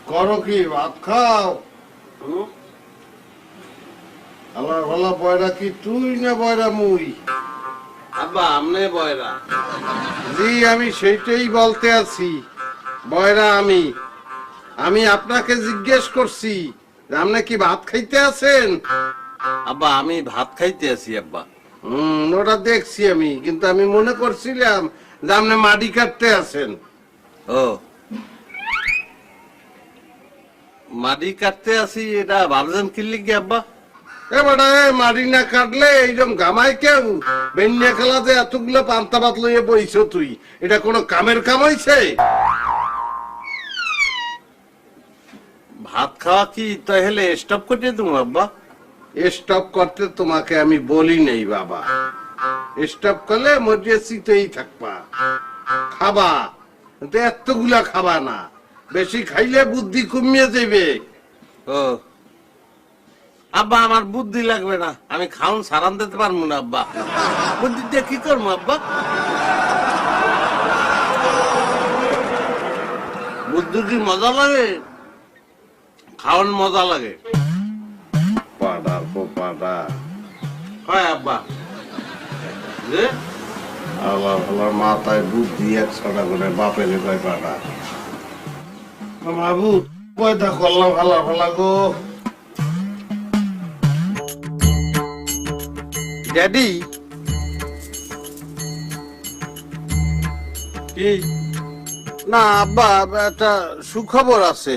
করো কি ভাত খাও? আল্লাহ ভালা বয়রা কি তুই না বয়রা মুই? আব্বা আমনে বয়রা। জি আমি সেইটাই বলতে আছি, বয়রা আমি। আমি আপনাকে জিজ্ঞেস করছি আপনি কি ভাত খাইতে আছেন? আব্বা আমি ভাত খাইতে আছি আব্বা। ওটা দেখছি আমি, কিন্তু আমি মনে করছিলাম যে আপনি মাটি কাটতে আছেন। ও মাটি কাটতে আছি, এটা ভাবছেন কি লিখে আব্বা? এবারে মাটি না কাটলে এইরকম গামায় কেউ বেন্যা খেলাতে এতগুলো পান্তা ভাত লইয়ে বইছ তুই, এটা কোনো কামের কাম হইছে? ভাত খাওয়া কি তাহলে স্টপ করে দেবো আব্বা? স্টপ করতে তোমাকে আমি বলি নেই বাবা, স্টপ করলে মর্যাদাতেই থাকবা, খাবা কিন্তু এতগুলা খাবা না, বেশি খাইলে বুদ্ধি কমিয়ে দেবে। ও আব্বা আমার বুদ্ধি লাগবে না, আমি খাউন সারান দিতে পারবো না আব্বা। বুদ্ধি দিয়ে কি করবো আব্বা? বুদ্ধি কি মজা লাগে? খাওয়ান মজা লাগে। পাড়া পাড়া হয় আব্বা যে আল্লাহ আল্লাহ মাথায় বুদ্ধি 100টা করে বাপের কয় পাড়া। বাবু পয়দা করলাম ভালো ভালো গো। ড্যাডি কি? না আব্বা একটা সুখবর আছে।